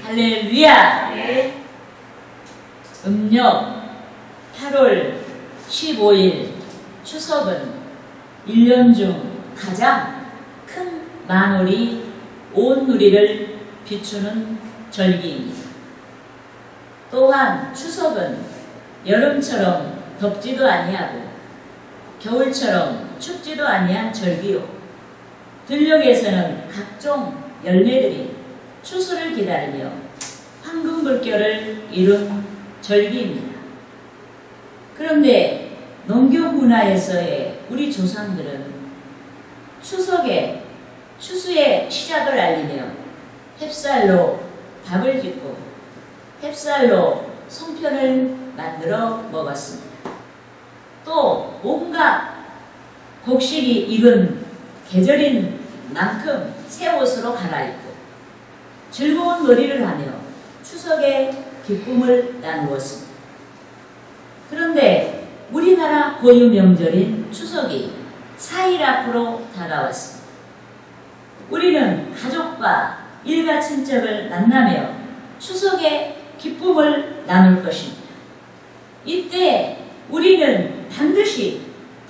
할렐루야! 음력 8월 15일 추석은 1년 중 가장 큰 만월이 온 누리를 비추는 절기입니다. 또한 추석은 여름처럼 덥지도 아니하고 겨울처럼 춥지도 아니한 절기요. 들녘에서는 각종 열매들이 추수를 기다리며 황금불결을 이룬 절기입니다. 그런데 농교 문화에서의 우리 조상들은 추수의 시작을 알리며 햅쌀로 밥을 짓고 햅쌀로 송편을 만들어 먹었습니다. 또 온갖 곡식이 익은 계절인 만큼 새 옷으로 갈아입고 즐거운 놀이를 하며 추석의 기쁨을 나누었습니다. 그런데 우리나라 고유 명절인 추석이 4일 앞으로 다가왔습니다. 우리는 가족과 일가 친척을 만나며 추석의 기쁨을 나눌 것입니다. 이때 우리는 반드시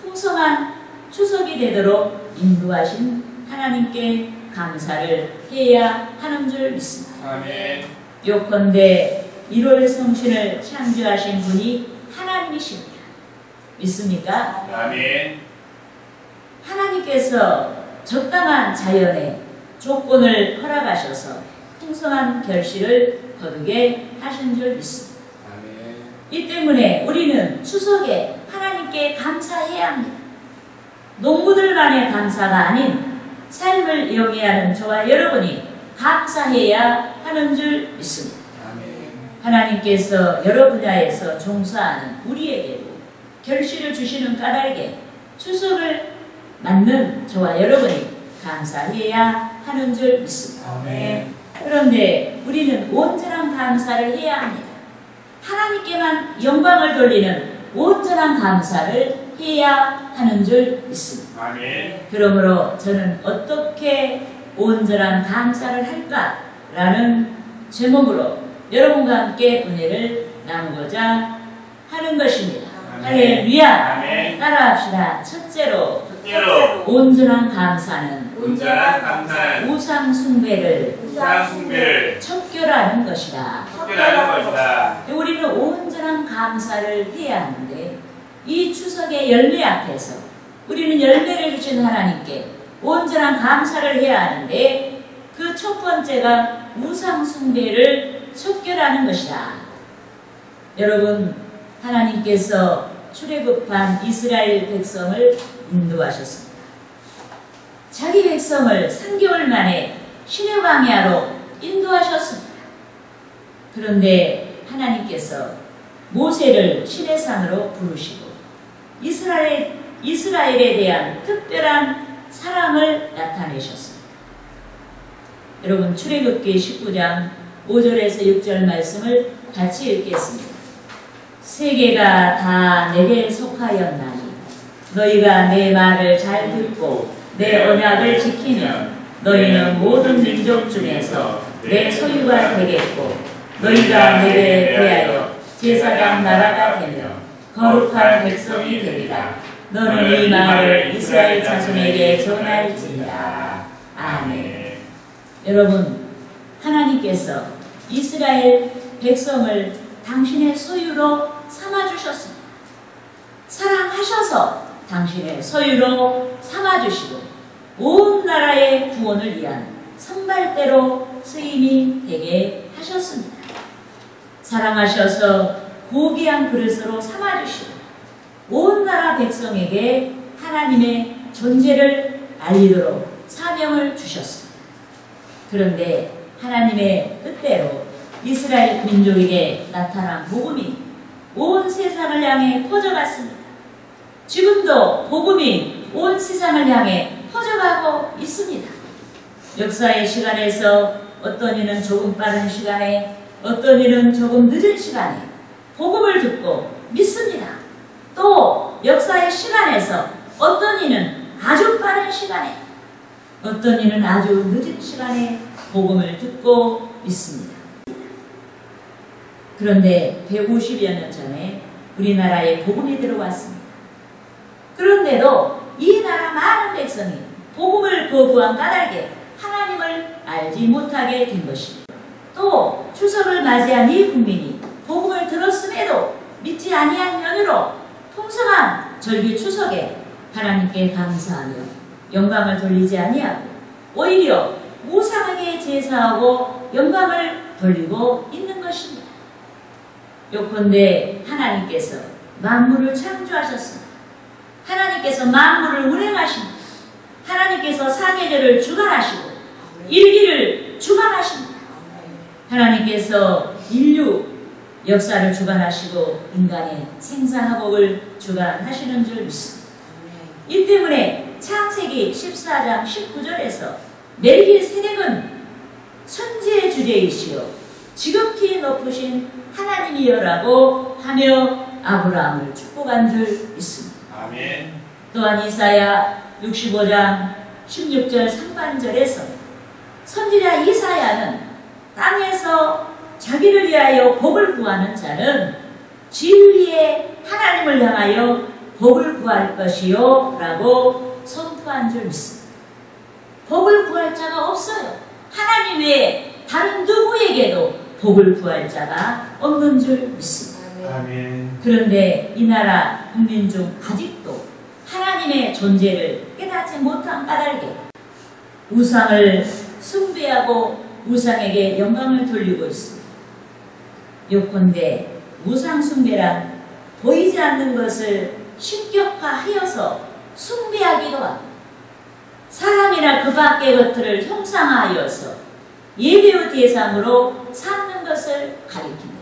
풍성한 추석이 되도록 인도하신 하나님께 감사를 해야 하는 줄 믿습니다. 아멘. 요컨대 1월 성신을 창조하신 분이 하나님이십니다. 믿습니까? 아멘. 하나님께서 적당한 자연의 조건을 허락하셔서 풍성한 결실을 거두게 하신 줄 믿습니다. 아멘. 이 때문에 우리는 추석에 하나님께 감사해야 합니다. 농부들만의 감사가 아닌 삶을 영위하는 저와 여러분이 감사해야 하는 줄 믿습니다. 아멘. 하나님께서 여러 분야에서 종사하는 우리에게도 결실을 주시는 까닭에 추석을 맞는 저와 여러분이 감사해야 하는 줄 믿습니다. 아멘. 그런데 우리는 온전한 감사를 해야 합니다. 하나님께만 영광을 돌리는 온전한 감사를 해야 하는 줄 믿습니다. 아멘. 그러므로 저는 어떻게 온전한 감사를 할까라는 제목으로 여러분과 함께 은혜를 나누고자 하는 것입니다. 아멘. 할렐루야! 아멘. 따라합시다. 첫째로 온전한 감사는 온전한 감사는 우상 숭배를 우상 숭배를 척결하는 것이다. 척결하는 것이다. 우리는 온전한 감사를 해야 하는데 이 추석의 열매 앞에서 우리는 열매를 주신 하나님께 온전한 감사를 해야 하는데 그 첫 번째가 우상 숭배를 척결하는 것이다. 여러분, 하나님께서 출애굽한 이스라엘 백성을 인도하셨습니다. 자기 백성을 3개월 만에 시내 광야로 인도하셨습니다. 그런데 하나님께서 모세를 시내산으로 부르시고 이스라엘에 대한 특별한 사랑을 나타내셨습니다. 여러분, 출애굽기 19장 5절에서 6절 말씀을 같이 읽겠습니다. 세계가 다 내게 속하였나니 너희가 내 말을 잘 듣고 내 언약을 지키면 너희는 모든 민족 중에서 내 소유가 되겠고 너희가 내게 대하여 제사장 나라가 되며 거룩한 백성이 되리라. 너는 이 말을 이스라엘 자손에게 전할지니라. 아멘. 여러분, 하나님께서 이스라엘 백성을 당신의 소유로 삼아주셨습니다. 사랑하셔서 당신의 소유로 삼아주시고 온 나라의 구원을 위한 선발대로 쓰임이 되게 하셨습니다. 사랑하셔서 고귀한 그릇으로 삼아주시고 온 나라 백성에게 하나님의 존재를 알리도록 사명을 주셨습니다. 그런데 하나님의 뜻대로 이스라엘 민족에게 나타난 복음이 온 세상을 향해 퍼져갔습니다. 지금도 복음이 온 세상을 향해 퍼져가고 있습니다. 역사의 시간에서 어떤 이는 조금 빠른 시간에 어떤 이는 조금 늦은 시간에 복음을 듣고 믿습니다. 또 역사의 시간에서 어떤 이는 아주 빠른 시간에 어떤 이는 아주 늦은 시간에 복음을 듣고 있습니다. 그런데 150여 년 전에 우리나라에 복음이 들어왔습니다. 그런데도 이 나라 많은 백성이 복음을 거부한 까닭에 하나님을 알지 못하게 된 것입니다. 또 추석을 맞이한 이 국민이 복음을 들었음에도 믿지 아니한 연유로 풍성한 절기 추석에 하나님께 감사하며 영광을 돌리지 아니하고 오히려 우상에게 제사하고 영광을 돌리고 있는 것입니다. 요컨대 하나님께서 만물을 창조하셨습니다. 하나님께서 만물을 운행하십니다. 하나님께서 사계절을 주관하시고 일기를 주관하십니다. 하나님께서 인류 역사를 주관하시고 인간의 생사화복을 주관하시는 줄 믿습니다. 이 때문에 창세기 14장 19절에서 멜기세덱은 천지의 주제이시여 지극히 높으신 하나님이여라고 하며 아브라함을 축복한 줄 믿습니다. 아멘. 또한 이사야 65장 16절 상반절에서 선지자 이사야는 땅에서 자기를 위하여 복을 구하는 자는 진리의 하나님을 향하여 복을 구할 것이요 라고 선포한 줄 믿습니다. 복을 구할 자가 없어요. 하나님 외에 다른 누구에게도 복을 구할 자가 없는 줄 믿습니다. 아멘. 그런데 이 나라 국민 중 아직도 하나님의 존재를 깨닫지 못한 까닭에 우상을 숭배하고 우상에게 영광을 돌리고 있습니다. 요컨대 우상 숭배란 보이지 않는 것을 신격화하여서 숭배하기도 하고 사람이나 그 밖의 것들을 형상화하여서 예배의 대상으로 삼는 것을 가리킵니다.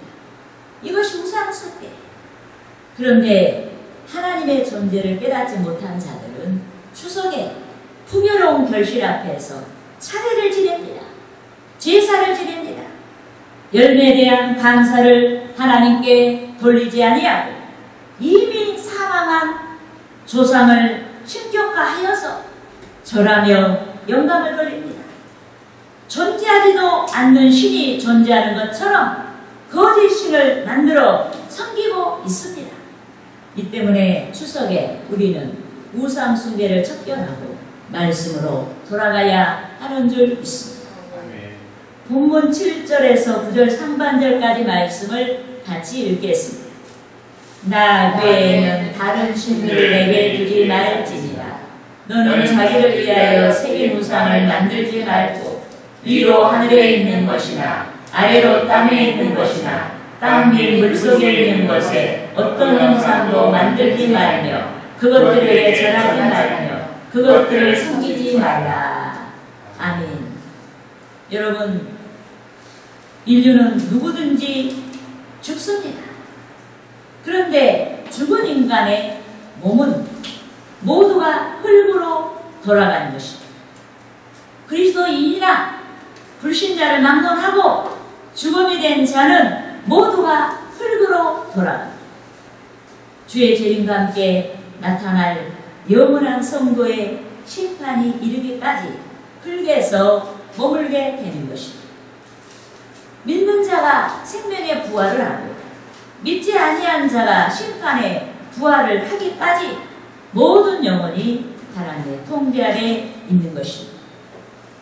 이것이 우상 숭배. 그런데 하나님의 존재를 깨닫지 못한 자들은 추석에 풍요로운 결실 앞에서 차례를 지냅니다. 제사를 지냅니다. 열매에 대한 감사를 하나님께 돌리지 아니하고 이미 사망한 조상을 신격화하여서 절하며 영광을 돌립니다. 존재하지도 않는 신이 존재하는 것처럼 거짓 신을 만들어 섬기고 있습니다. 이 때문에 추석에 우리는 우상 숭배를 척결하고 말씀으로 돌아가야 하는 줄 믿습니다. 본문 7절에서 9절 상반절까지 말씀을 같이 읽겠습니다. 나 외에는 다른 신들을 내게 두지 말지니라. 너는 자기를 위하여 새긴 우상을 만들지 말고 위로 하늘에 있는 것이나 아래로 땅에 있는 것이나 땅 위 물속에 있는 것에 어떤 형상도 만들지 말며 그것들에게 절하지 말며 그것들을 섬기지 말라. 아멘. 여러분, 인류는 누구든지 죽습니다. 그런데 죽은 인간의 몸은 모두가 흙으로 돌아가는 것입니다. 그리스도인이나 불신자를 막론하고 죽음이 된 자는 모두가 흙으로 돌아갑니다. 주의 재림과 함께 나타날 영원한 성도의 심판이 이르기까지 흙에서 머물게 되는 것입니다. 믿는 자가 생명의 부활을 하고 믿지 아니한 자가 심판의 부활을 하기까지 모든 영혼이 하나님의 통제 아래 있는 것입니다.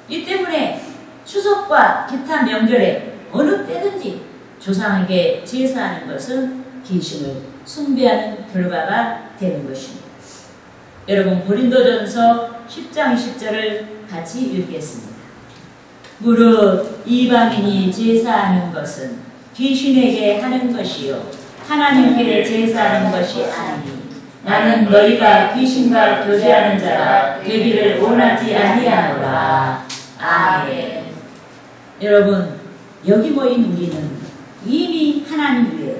이 때문에 추석과 기타 명절에 어느 때든지 조상에게 제사하는 것은 귀신을 숭배하는 결과가 되는 것입니다. 여러분, 고린도전서 10장 20절을 같이 읽겠습니다. 무릇 이방인이 제사하는 것은 귀신에게 하는 것이요 하나님께 제사하는 것이 아니니 나는 너희가 귀신과 교제하는 자가 되기를 원하지 아니하노라. 아멘. 여러분, 여기 모인 우리는 이미 하나님 외에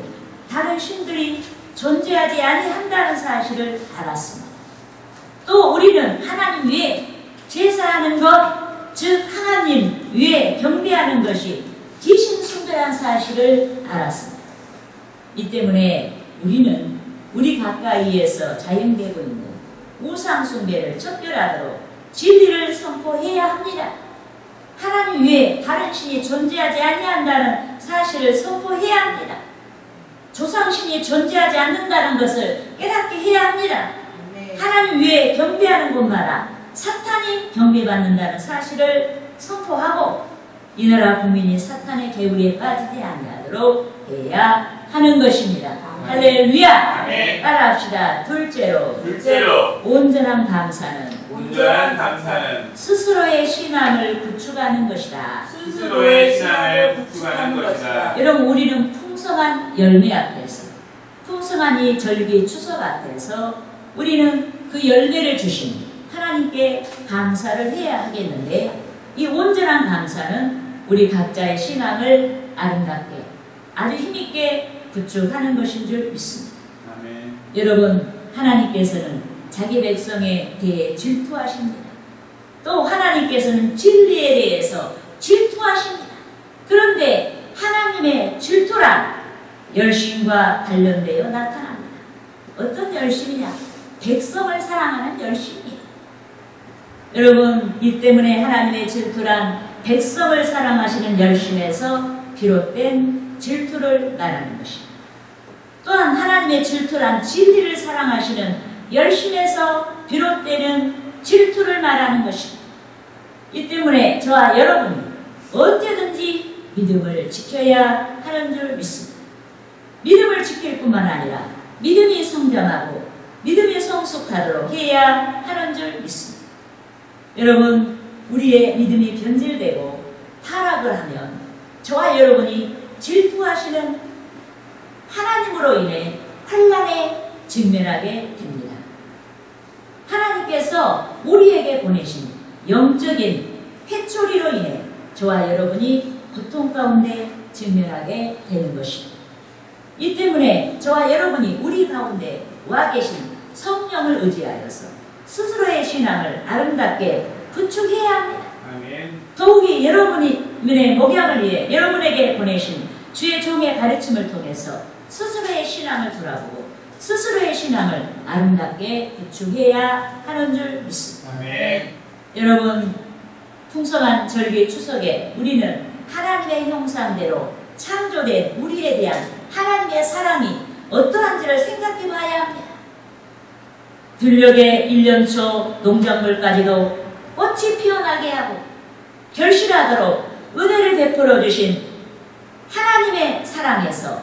다른 신들이 존재하지 아니한다는 사실을 알았습니다. 또 우리는 하나님 외에 제사하는 것, 즉 하나님 외에 경배하는 것이 귀신 숭배라는 사실을 알았습니다. 이 때문에 우리는 우리 가까이에서 자행되고 있는 우상 숭배를 척결하도록 진리를 선포해야 합니다. 하나님 외에 다른 신이 존재하지 아니한다는 사실을 선포해야 합니다. 조상신이 존재하지 않는다는 것을 깨닫게 해야 합니다. 하나님 외에 경배하는 곳마다 사탄이 경배받는다는 사실을 선포하고 이 나라 국민이 사탄의 개울에 빠지지 아니하도록 해야 하는 것입니다. 할렐루야! 아멘. 따라합시다. 둘째로 온전한 감사는 스스로의 신앙을 구축하는 것이다. 여러분, 우리는 풍성한 열매 앞에서, 풍성한 이 절기 추석 앞에서 우리는 그 열매를 주신 하나님께 감사를 해야 하겠는데, 이 온전한 감사는 우리 각자의 신앙을 아름답게 아주 힘있게 구축하는 것인 줄 믿습니다. 아멘. 여러분, 하나님께서는 자기 백성에 대해 질투하십니다. 또 하나님께서는 진리에 대해서 질투하십니다. 그런데 하나님의 질투란 열심과 관련되어 나타납니다. 어떤 열심이냐? 백성을 사랑하는 열심입니다. 여러분, 이 때문에 하나님의 질투란 백성을 사랑하시는 열심에서 비롯된 질투를 말하는 것입니다. 또한 하나님의 질투란 진리를 사랑하시는 열심에서 비롯되는 질투를 말하는 것입니다. 이 때문에 저와 여러분이 언제든지 믿음을 지켜야 하는 줄 믿습니다. 믿음을 지킬 뿐만 아니라 믿음이 성장하고 믿음이 성숙하도록 해야 하는 줄 믿습니다. 여러분, 우리의 믿음이 변질되고 타락을 하면 저와 여러분이 질투하시는 하나님으로 인해 환난에 직면하게 됩니다. 하나님께서 우리에게 보내신 영적인 회초리로 인해 저와 여러분이 고통 가운데 직면하게 되는 것입니다. 이 때문에 저와 여러분이 우리 가운데 와 계신 성령을 의지하여서 스스로의 신앙을 아름답게 구축해야 합니다. 아멘. 더욱이 여러분의 목양을 위해 여러분에게 보내신 주의 종의 가르침을 통해서 스스로의 신앙을 돌아보고 스스로의 신앙을 아름답게 구축해야 하는 줄 믿습니다. 아멘. 여러분, 풍성한 절기 추석에 우리는 하나님의 형상대로 창조된 우리에 대한 하나님의 사랑이 어떠한지를 생각해 봐야 합니다. 들녘의 1년 초 농작물까지도 꽃이 피어나게 하고 결실하도록 은혜를 베풀어 주신 하나님의 사랑에서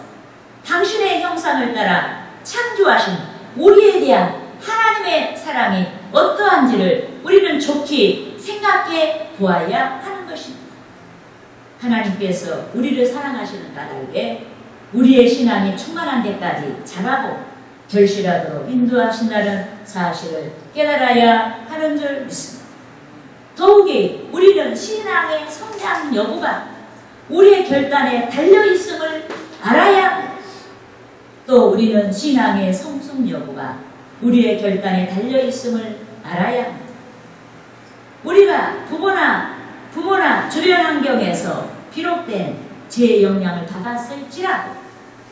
당신의 형상을 따라 창조하신 우리에 대한 하나님의 사랑이 어떠한지를 우리는 좋게 생각해 보아야 하는 것입니다. 하나님께서 우리를 사랑하시는 까닭에 우리의 신앙이 충만한 데까지 자라고 결실하도록 인도하신다는 사실을 깨달아야 하는 줄 믿습니다. 더욱이 우리는 신앙의 성장 여부가 우리의 결단에 달려있음을 알아야 합니다. 또 우리는 신앙의 성숙 여부가 우리의 결단에 달려있음을 알아야 합니다. 우리가 부모나 주변 환경에서 비롯된 죄의 영향을 받았을지라도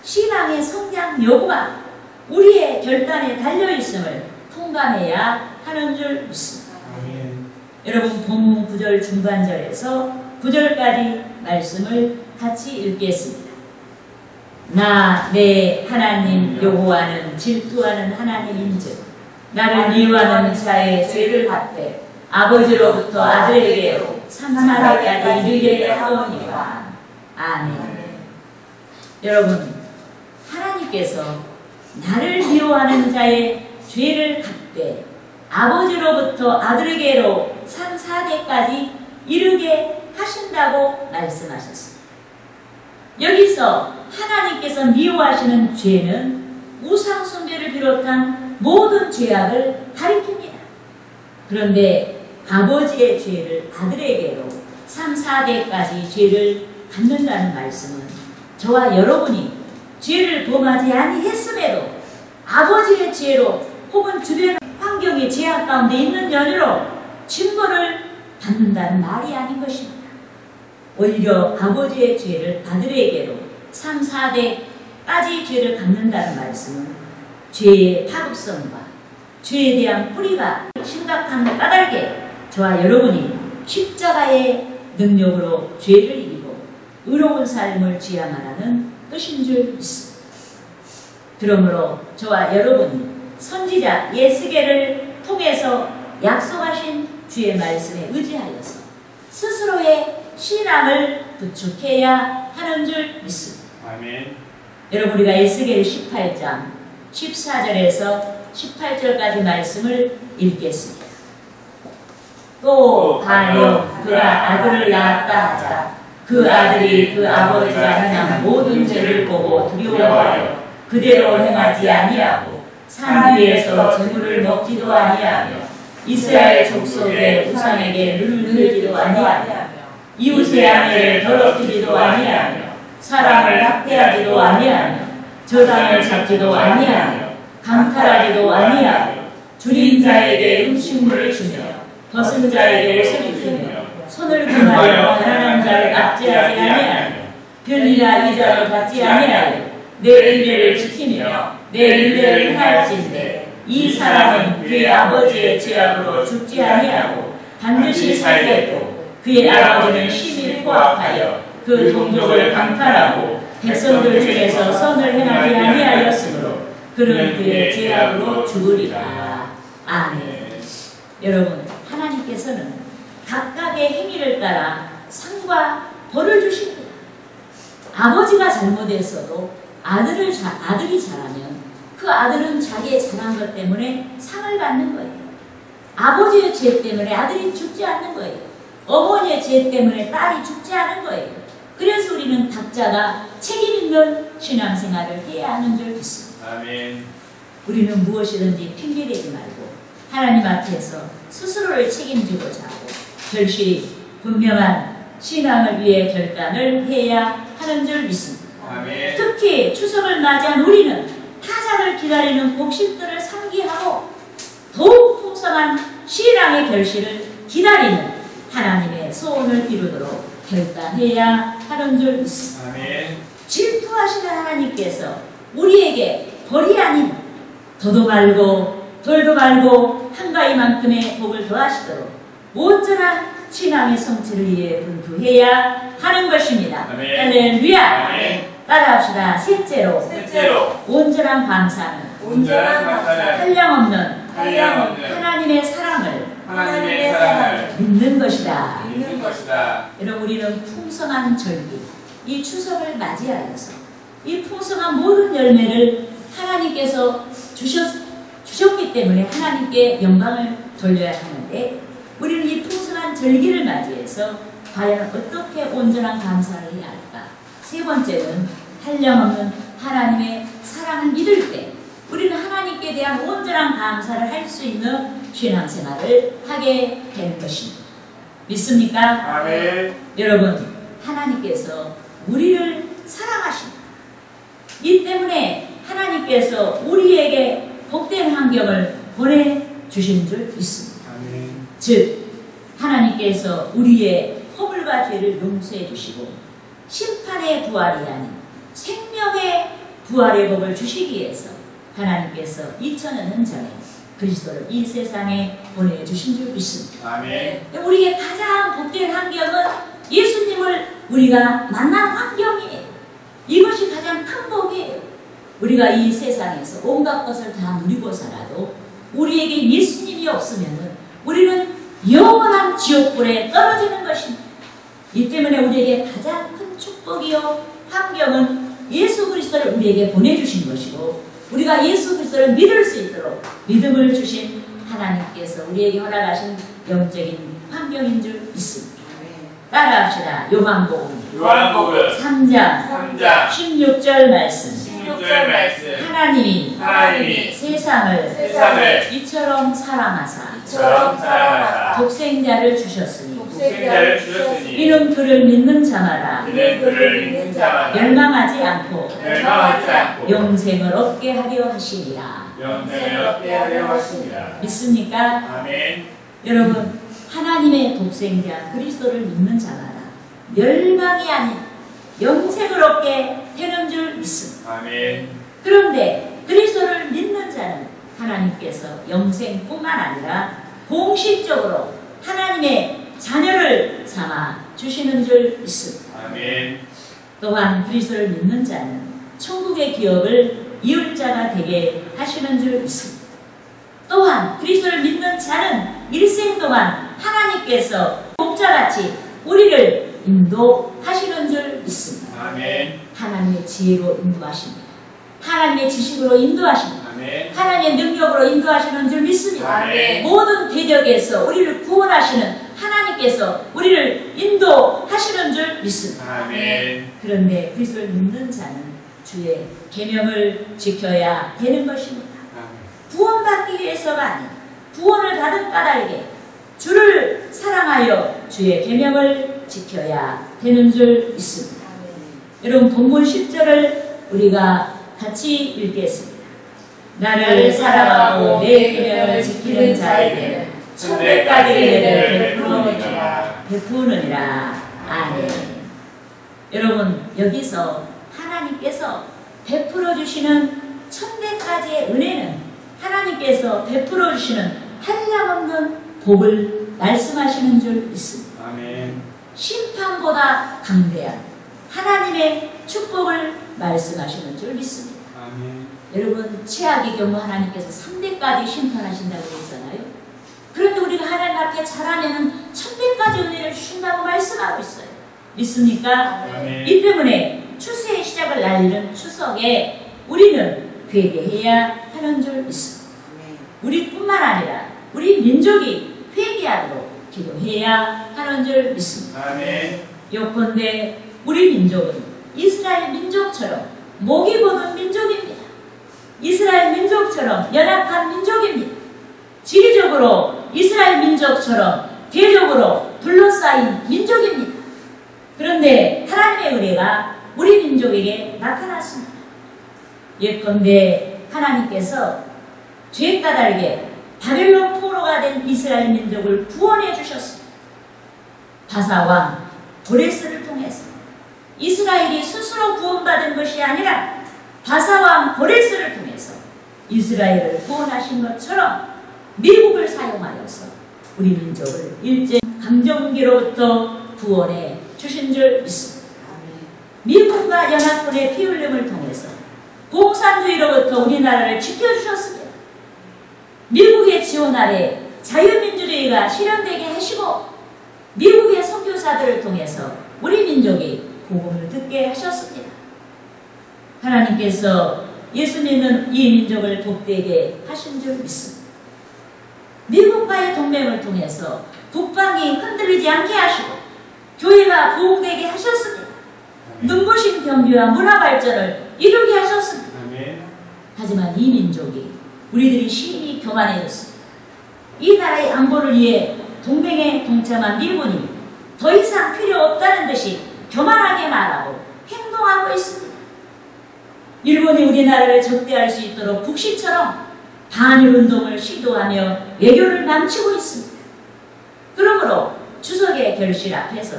신앙의 성장 여부가 우리의 결단에 달려있음을 통감해야 하는 줄 믿습니다. 아멘. 여러분, 본문 9절 중반절에서 9절까지 말씀을 같이 읽겠습니다. 나 내 하나님 여호와는 질투하는 하나님인즉 나를 미워하는 자의 죄를 갚되 아버지로부터 아들에게로 3사대까지 이르게 하오니와. 아멘. 여러분, 하나님께서 나를 미워하는 자의 죄를 갚되 아버지로부터 아들에게로 3사대까지 이르게 하신다고 말씀하셨습니다. 여기서 하나님께서 미워하시는 죄는 우상숭배를 비롯한 모든 죄악을 가리킵니다. 그런데 아버지의 죄를 아들에게로 3,4대까지 죄를 갚는다는 말씀은 저와 여러분이 죄를 범하지 아니했음에도 아버지의 죄로 혹은 주변 환경의 죄악 가운데 있는 연유로 징벌을 받는다는 말이 아닌 것입니다. 오히려 아버지의 죄를 아들에게로 3,4대까지 죄를 갚는다는 말씀은 죄의 파급성과 죄에 대한 뿌리가 심각한 까닭에 저와 여러분이 십자가에 능력으로 죄를 이기고 의로운 삶을 지향하라는 뜻인 줄 믿습니다. 그러므로 저와 여러분이 선지자 예스겔을 통해서 약속하신 주의 말씀에 의지하여서 스스로의 신앙을 구축해야 하는 줄 믿습니다. 아멘. 여러분, 우리가 예스겔 18장 14절에서 18절까지 말씀을 읽겠습니다. 또 가령 그가 아들을 낳았다 하자 그 아들이 그 아버지가 행한 모든 죄를 보고 두려워하여 그대로 행하지 아니하고 산 위에서 재물을 먹지도 아니하며 이스라엘 족속의 우상에게 눈을 들지도 아니하며 이웃의 아내를 더럽히지도 아니하며 사람을 학대하지도 아니하며 저당을 잡지도 아니하며 강탈하지도 아니하며 줄인 자에게 음식물을 주며 벗은 자에게 옷을 입히며 손을 금하여 가난한 자를 압제하지 아니하며 별이나 이자를 받지 아니하여 내 의례를 지키며 내 의례를 행할진대 이 사람은 그의 아버지의 죄악으로 죽지 아니하고 반드시 살겠고 그의 아버지는 심히 포악하여 그 동족을 강탈하고 백성들 중에서 선을 행하지 아니하였으므로 그는 그의 죄악으로 죽으리라. 아멘. 여러분, 하나님께서는 각각의 행위를 따라 상과 벌을 주십니다. 아버지가 잘못했어도 아들이 잘하면 그 아들은 자기의 잘한 것 때문에 상을 받는 거예요. 아버지의 죄 때문에 아들이 죽지 않는 거예요. 어머니의 죄 때문에 딸이 죽지 않은 거예요. 그래서 우리는 각자가 책임 있는 신앙생활을 해야 하는 줄 믿습니다. 아멘. 우리는 무엇이든지 핑계대지 말고 하나님 앞에서 스스로를 책임지고자 하고 절실히 분명한 신앙을 위해 결단을 해야 하는 줄 믿습니다. 아멘. 특히 추석을 맞이한 우리는 타작을 기다리는 곡식들을 상기하고 더욱 풍성한 신앙의 결실을 기다리는 하나님의 소원을 이루도록 결단해야 하는 줄 믿습니다. 아멘. 질투하시는 하나님께서 우리에게 벌이 아닌 더도 말고 덜도 말고 한가위만큼의 복을 더하시도록 온전한 신앙의 성취를 위해 분투해야 하는 것입니다. 아멘. 할렐루야. 아멘. 따라합시다. 셋째로 셋째로 온전한 감사는 온전한 감사는 한량없는 한량없는 하나님의 사랑을 하나님의 사랑을 믿는 것이다. 믿는 것이다. 여러분, 우리는 풍성한 절기, 이 추석을 맞이하여서 이 풍성한 모든 열매를 하나님께서 주셨기 때문에 하나님께 영광을 돌려야 하는데 우리는 이 풍성한 절기를 맞이해서 과연 어떻게 온전한 감사를 해야 할까? 세 번째는 한량없는 하나님의 사랑을 믿을 때 우리는 하나님께 대한 온전한 감사를 할 수 있는 신앙생활을 하게 되는 것입니다. 믿습니까? 아멘. 여러분, 하나님께서 우리를 사랑하십니다. 이 때문에 하나님께서 우리에게 복된 환경을 보내주신 줄 믿습니다. 아멘. 즉, 하나님께서 우리의 허물과 죄를 용서해 주시고 심판의 부활이 아닌 생명의 부활의 복을 주시기 위해서 하나님께서 2000년 전에 그리스도를 이 세상에 보내주신 줄 믿습니다. 아멘. 우리의 가장 복된 환경은 예수님을 우리가 만난 환경이에요. 이것이 가장 큰 복이에요. 우리가 이 세상에서 온갖 것을 다 누리고 살아도 우리에게 예수님이 없으면 우리는 영원한 지옥불에 떨어지는 것입니다. 이 때문에 우리에게 가장 큰 축복이요 환경은 예수 그리스도를 우리에게 보내주신 것이고 우리가 예수 그리스도를 믿을 수 있도록 믿음을 주신 하나님께서 우리에게 허락하신 영적인 환경인 줄 믿습니다. 따라합시다. 요한복음 3장 16절 말씀. 하나님이 세상을 이처럼 사랑하사 독생자를 주셨으니 이는 그를 믿는 자마다 멸망하지 않고 영생을 얻게 하려 하시니라. 믿습니까? 아멘. 여러분, 하나님의 독생자 그리스도를 믿는 자마다 멸망이 아닌 영생을 얻게 되는 줄 믿습니다. 아멘. 그런데 그리스도를 믿는 자는 하나님께서 영생뿐만 아니라 공식적으로 하나님의 자녀를 삼아 주시는 줄 믿습니다. 아멘. 또한 그리스도를 믿는 자는 천국의 기업을 이을 자가 되게 하시는 줄 믿습니다. 또한 그리스도를 믿는 자는 일생 동안 하나님께서 목자같이 우리를 인도하시는 줄 믿습니다. 아멘. 하나님의 지혜로 인도하십니다. 하나님의 지식으로 인도하십니다. 아멘. 하나님의 능력으로 인도하시는 줄 믿습니다. 아멘. 모든 대적에서 우리를 구원하시는 하나님께서 우리를 인도하시는 줄 믿습니다. 아멘. 그런데 그리스도를 믿는 자는 주의 계명을 지켜야 되는 것입니다. 구원받기 위해서가 아닌 구원을 받은 까닭에 주를 사랑하여 주의 계명을 지켜야 되는 줄 믿습니다. 여러분 본문 10절을 우리가 같이 읽겠습니다. 나를 사랑하고 내 계명을 지키는 자에게는 천대까지 은혜를 베푸느니라. 아멘. 여러분 여기서 하나님께서 베풀어 주시는 천대까지의 은혜는 하나님께서 베풀어 주시는 한량없는 복을 말씀하시는 줄 믿습니다. 아멘. 심판보다 강대한 하나님의 축복을 말씀하시는 줄 믿습니다. 아멘. 여러분 최악의 경우 하나님께서 3대까지 심판하신다고 했잖아요. 그런데 우리가 하나님 앞에 잘하면 1000대까지 은혜를 주신다고 말씀하고 있어요. 믿습니까? 아멘. 이 때문에 추수의 시작을 알리는 추석에 우리는 회개해야 하는 줄 믿습니다. 우리뿐만 아니라 우리 민족이 회개하도록 기도해야 하는 줄 믿습니다. 아멘. 요컨대 우리 민족은 이스라엘 민족처럼 목이 고든 민족입니다. 이스라엘 민족처럼 연약한 민족입니다. 지리적으로 이스라엘 민족처럼 대적으로 둘러싸인 민족입니다. 그런데 하나님의 은혜가 우리 민족에게 나타났습니다. 예컨대 하나님께서 죄 까닭에 바벨론 포로가 된 이스라엘 민족을 구원해 주셨습니다. 바사왕 고레스를 통해서 이스라엘이 스스로 구원받은 것이 아니라 바사왕 고레스를 통해서 이스라엘을 구원하신 것처럼 미국을 사용하여서 우리 민족을 일제 강점기로부터 구원해 주신 줄 믿습니다. 미국과 연합군의 피 흘림을 통해서 공산주의로부터 우리나라를 지켜주셨습니다. 미국의 지원 아래 자유민주주의가 실현되게 하시고 미국의 선교사들을 통해서 우리 민족이 복음을 듣게 하셨습니다. 하나님께서 예수 믿는 이 민족을 복되게 하신 줄 믿습니다. 미국과의 동맹을 통해서 국방이 흔들리지 않게 하시고 교회가 부흥되게 하셨습니다. 눈부신 경비와 문화 발전을 이루게 하셨습니다. 아멘. 하지만 이 민족이 우리들이 심히 교만해졌습니다. 이 나라의 안보를 위해 동맹에 동참한 미군이 더 이상 필요 없다는 듯이 교만하게 말하고 행동하고 있습니다. 일본이 우리나라를 적대할 수 있도록 북시처럼 반일운동을 시도하며 외교를 망치고 있습니다. 그러므로 추석의 결실 앞에서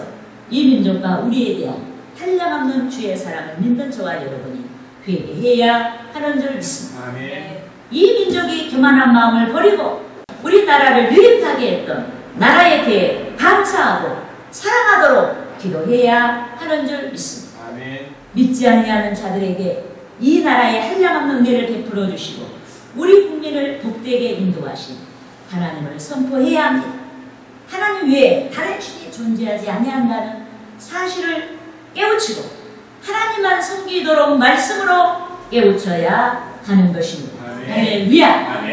이 민족과 우리에 대한 한량없는 주의 사랑을 믿는 저와 여러분이 회개해야 하는 줄 믿습니다. 아멘. 이 민족이 교만한 마음을 버리고 우리나라를 유입하게 했던 나라에 대해 감사하고 사랑하도록 기도해야 하는 줄 믿습니다. 아멘. 믿지 아니하는 자들에게 이 나라에 한량없는 은혜를 베풀어 주시고 우리 국민을 복되게 인도하신 하나님을 선포해야 합니다. 하나님 외에 다른 신이 존재하지 아니한다는 사실을 깨우치고 하나님만 섬기도록 말씀으로 깨우쳐야 하는 것입니다. 아멘. 할렐루야. 아멘.